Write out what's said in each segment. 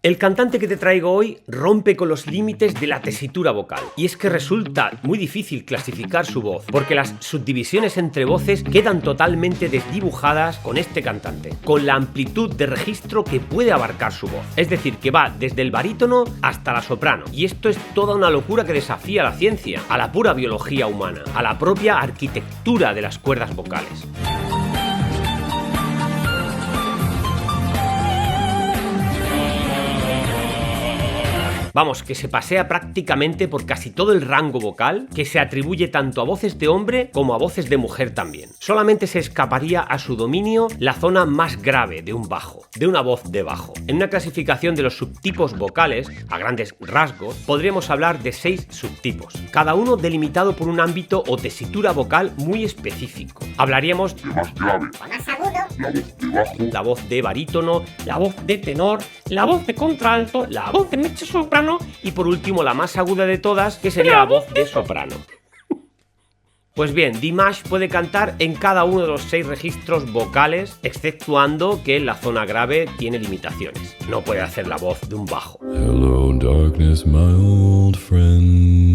El cantante que te traigo hoy rompe con los límites de la tesitura vocal. Y es que resulta muy difícil clasificar su voz, porque las subdivisiones entre voces quedan totalmente desdibujadas con este cantante, con la amplitud de registro que puede abarcar su voz. Es decir, que va desde el barítono hasta la soprano. Y esto es toda una locura que desafía a la ciencia, a la pura biología humana, a la propia arquitectura de las cuerdas vocales. Vamos, que se pasea prácticamente por casi todo el rango vocal, que se atribuye tanto a voces de hombre como a voces de mujer también. Solamente se escaparía a su dominio la zona más grave de un bajo, de una voz de bajo. En una clasificación de los subtipos vocales, a grandes rasgos, podríamos hablar de 6 subtipos, cada uno delimitado por un ámbito o tesitura vocal muy específico. Hablaríamos de más grave, más agudo, la voz de bajo, la voz de barítono, la voz de tenor, la voz de contralto, la voz de mezzosoprano y por último la más aguda de todas, que sería la voz de soprano. Pues bien, Dimash puede cantar en cada uno de los 6 registros vocales, exceptuando que en la zona grave tiene limitaciones. No puede hacer la voz de un bajo. Hello, darkness, my old friend.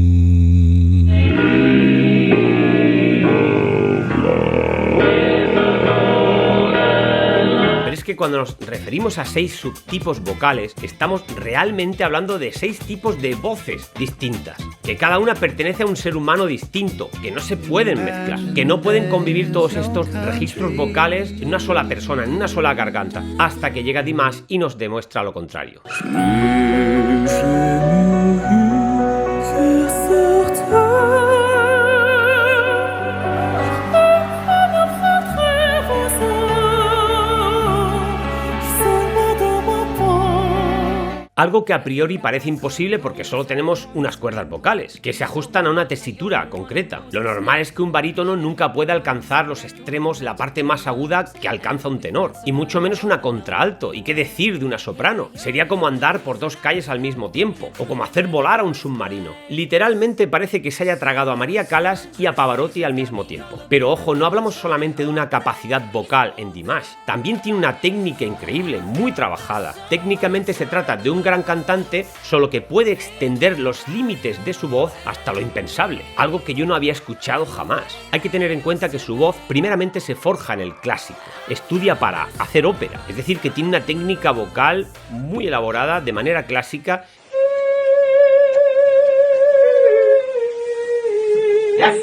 Que cuando nos referimos a 6 subtipos vocales, estamos realmente hablando de 6 tipos de voces distintas, que cada una pertenece a un ser humano distinto, que no se pueden mezclar, que no pueden convivir todos estos registros vocales en una sola persona, en una sola garganta, hasta que llega Dimash y nos demuestra lo contrario. Algo que a priori parece imposible porque solo tenemos unas cuerdas vocales, que se ajustan a una tesitura concreta. Lo normal es que un barítono nunca pueda alcanzar los extremos, la parte más aguda que alcanza un tenor, y mucho menos una contralto, y qué decir de una soprano. Sería como andar por 2 calles al mismo tiempo, o como hacer volar a un submarino. Literalmente parece que se haya tragado a María Callas y a Pavarotti al mismo tiempo. Pero ojo, no hablamos solamente de una capacidad vocal en Dimash, también tiene una técnica increíble, muy trabajada. Técnicamente se trata de un gran cantante, solo que puede extender los límites de su voz hasta lo impensable, algo que yo no había escuchado jamás. Hay que tener en cuenta que su voz primeramente se forja en el clásico, estudia para hacer ópera, es decir, que tiene una técnica vocal muy elaborada de manera clásica. Yes.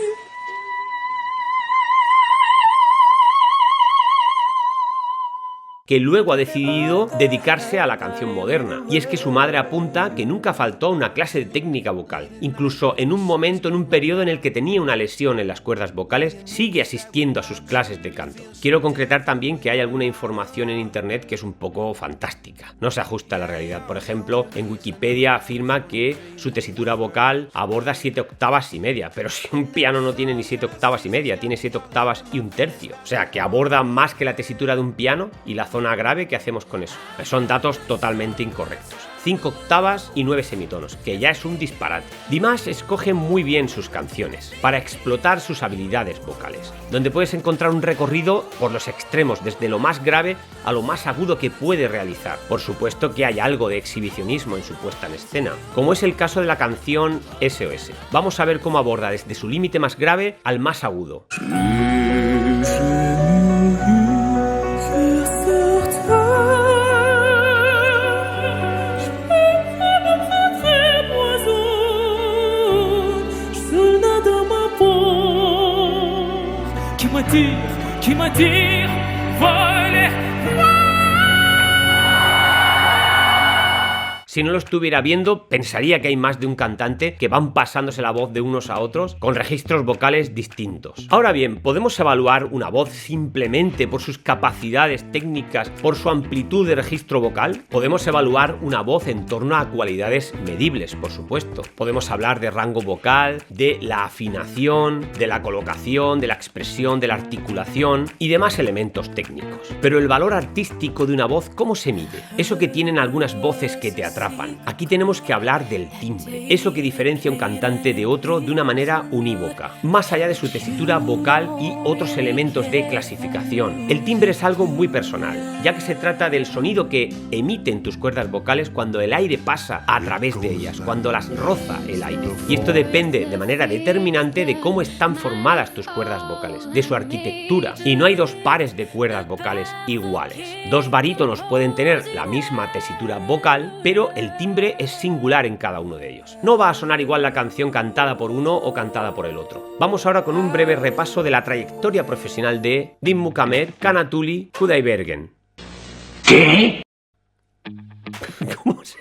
Que luego ha decidido dedicarse a la canción moderna. Y es que su madre apunta que nunca faltó a una clase de técnica vocal. Incluso en un momento, en un periodo en el que tenía una lesión en las cuerdas vocales, sigue asistiendo a sus clases de canto. Quiero concretar también que hay alguna información en internet que es un poco fantástica. No se ajusta a la realidad. Por ejemplo, en Wikipedia afirma que su tesitura vocal aborda 7 octavas y media. Pero si un piano no tiene ni 7 octavas y media, tiene 7 octavas y un tercio. O sea, que aborda más que la tesitura de un piano. Y la zona grave, ¿qué hacemos con eso? Son datos totalmente incorrectos. 5 octavas y 9 semitonos, que ya es un disparate. Dimash escoge muy bien sus canciones para explotar sus habilidades vocales, donde puedes encontrar un recorrido por los extremos, desde lo más grave a lo más agudo que puede realizar. Por supuesto que hay algo de exhibicionismo en su puesta en escena, como es el caso de la canción SOS. Vamos a ver cómo aborda desde su límite más grave al más agudo. Qui m'attire, voler. Si no lo estuviera viendo, pensaría que hay más de un cantante que van pasándose la voz de unos a otros con registros vocales distintos. Ahora bien, ¿podemos evaluar una voz simplemente por sus capacidades técnicas, por su amplitud de registro vocal? Podemos evaluar una voz en torno a cualidades medibles, por supuesto. Podemos hablar de rango vocal, de la afinación, de la colocación, de la expresión, de la articulación y demás elementos técnicos. Pero el valor artístico de una voz, ¿cómo se mide? Eso que tienen algunas voces que te atrapan, atrapan. Aquí tenemos que hablar del timbre, eso que diferencia un cantante de otro de una manera unívoca, más allá de su tesitura vocal y otros elementos de clasificación. El timbre es algo muy personal, ya que se trata del sonido que emiten tus cuerdas vocales cuando el aire pasa a través de ellas, cuando las roza el aire. Y esto depende de manera determinante de cómo están formadas tus cuerdas vocales, de su arquitectura. Y no hay dos pares de cuerdas vocales iguales. Dos barítonos pueden tener la misma tesitura vocal, pero el timbre es singular en cada uno de ellos. No va a sonar igual la canción cantada por uno o cantada por el otro. Vamos ahora con un breve repaso de la trayectoria profesional de Dinmukamed Kanatuli Kudaibergen. ¿Qué? ¿Cómo se...?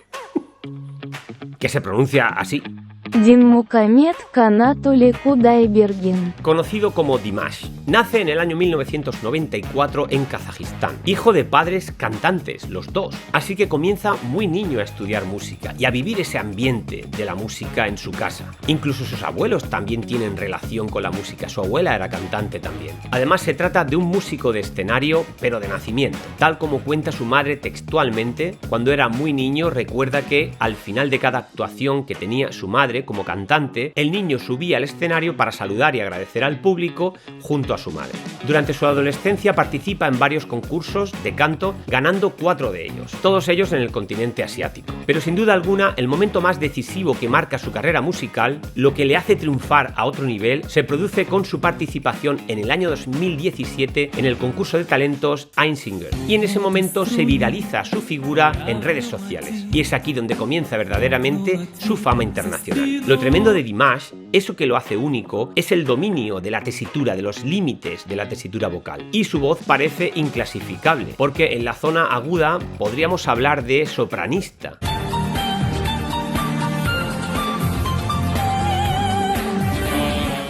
Que se pronuncia así. Dinmukamed Kanatuli Kudaibergen. Conocido como Dimash. Nace en el año 1994 en Kazajistán. Hijo de padres cantantes, los dos. Así que comienza muy niño a estudiar música y a vivir ese ambiente de la música en su casa. Incluso sus abuelos también tienen relación con la música. Su abuela era cantante también. Además se trata de un músico de escenario, pero de nacimiento. Tal como cuenta su madre textualmente, cuando era muy niño recuerda que al final de cada actuación que tenía su madre como cantante, el niño subía al escenario para saludar y agradecer al público junto a su madre. Durante su adolescencia participa en varios concursos de canto, ganando 4 de ellos, todos ellos en el continente asiático. Pero sin duda alguna, el momento más decisivo que marca su carrera musical, lo que le hace triunfar a otro nivel, se produce con su participación en el año 2017 en el concurso de talentos Einsinger. Y en ese momento se viraliza su figura en redes sociales. Y es aquí donde comienza verdaderamente su fama internacional. Lo tremendo de Dimash, eso que lo hace único, es el dominio de la tesitura, de los límites de la tesitura vocal. Y su voz parece inclasificable, porque en la zona aguda podríamos hablar de sopranista.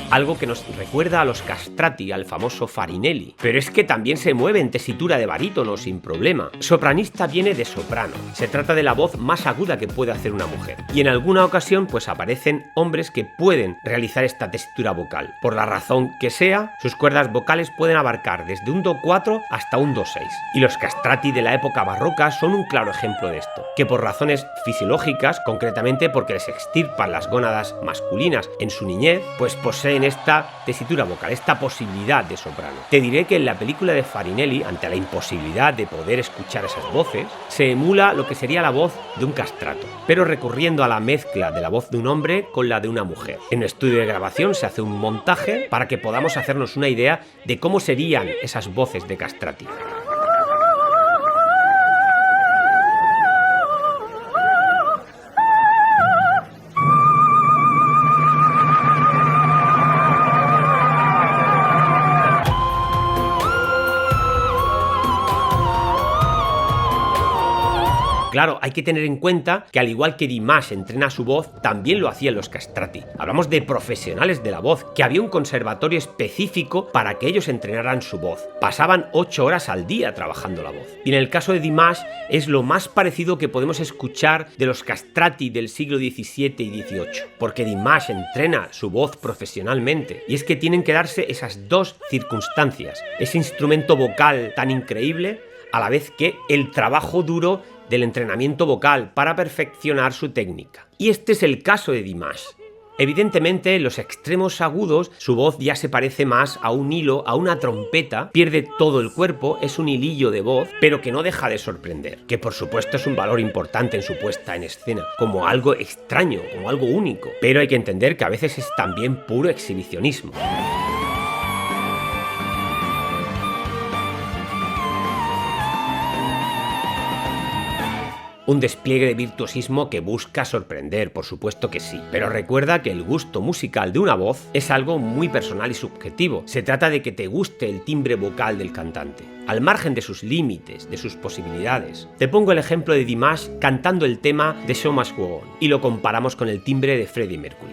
Algo que nos recuerda a los castrati, al famoso Farinelli. Pero es que también se mueve en tesitura de barítono sin problema. Sopranista viene de soprano. Se trata de la voz más aguda que puede hacer una mujer. Y en alguna ocasión pues aparecen hombres que pueden realizar esta tesitura vocal. Por la razón que sea, sus cuerdas vocales pueden abarcar desde un Do4 hasta un Do6. Y los castrati de la época barroca son un claro ejemplo de esto. Que por razones fisiológicas, concretamente porque les extirpan las gónadas masculinas en su niñez, pues poseen esta tesitura vocal, esta posibilidad de soprano. Te diré que en la película de Farinelli, ante la imposibilidad de poder escuchar esas voces, se emula lo que sería la voz de un castrato, pero recurriendo a la mezcla de la voz de un hombre con la de una mujer. En un estudio de grabación se hace un montaje para que podamos hacernos una idea de cómo serían esas voces de castrati. Claro, hay que tener en cuenta que al igual que Dimash entrena su voz, también lo hacían los castrati. Hablamos de profesionales de la voz, que había un conservatorio específico para que ellos entrenaran su voz. Pasaban 8 horas al día trabajando la voz. Y en el caso de Dimash es lo más parecido que podemos escuchar de los castrati del siglo XVII y XVIII, porque Dimash entrena su voz profesionalmente. Y es que tienen que darse esas dos circunstancias, ese instrumento vocal tan increíble, a la vez que el trabajo duro del entrenamiento vocal para perfeccionar su técnica. Y este es el caso de Dimash. Evidentemente, en los extremos agudos, su voz ya se parece más a un hilo, a una trompeta, pierde todo el cuerpo, es un hilillo de voz, pero que no deja de sorprender, que por supuesto es un valor importante en su puesta en escena, como algo extraño, como algo único, pero hay que entender que a veces es también puro exhibicionismo. Un despliegue de virtuosismo que busca sorprender, por supuesto que sí. Pero recuerda que el gusto musical de una voz es algo muy personal y subjetivo. Se trata de que te guste el timbre vocal del cantante, al margen de sus límites, de sus posibilidades. Te pongo el ejemplo de Dimash cantando el tema de Show Must Go On y lo comparamos con el timbre de Freddie Mercury.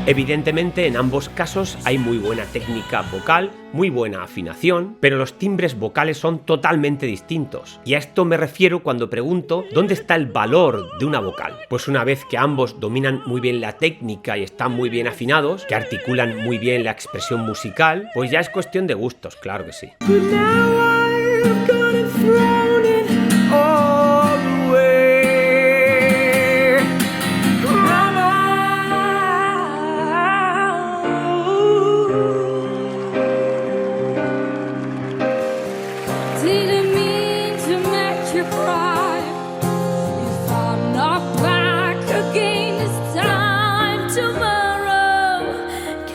Evidentemente, en ambos casos hay muy buena técnica vocal, muy buena afinación, pero los timbres vocales son totalmente distintos. Y a esto me refiero cuando pregunto dónde está el valor de una vocal. Pues una vez que ambos dominan muy bien la técnica y están muy bien afinados, que articulan muy bien la expresión musical, pues ya es cuestión de gustos, claro que sí. Didn't mean to make you cry. If I'm not back again this time tomorrow,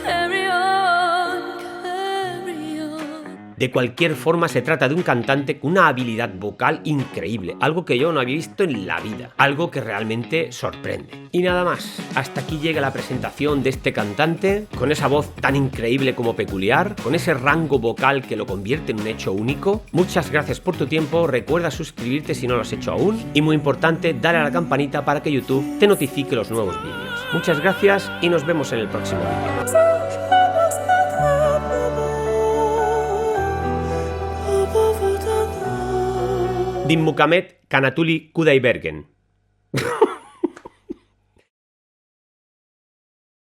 carry on, carry on. De cualquier forma, se trata de un cantante con una habilidad vocal increíble, algo que yo no había visto en la vida, algo que realmente sorprende. Y nada más, hasta aquí llega la presentación de este cantante, con esa voz tan increíble como peculiar, con ese rango vocal que lo convierte en un hecho único. Muchas gracias por tu tiempo, recuerda suscribirte si no lo has hecho aún, y muy importante, dale a la campanita para que YouTube te notifique los nuevos vídeos. Muchas gracias y nos vemos en el próximo vídeo. Din Mukamet Kanatuli Kudaibergen.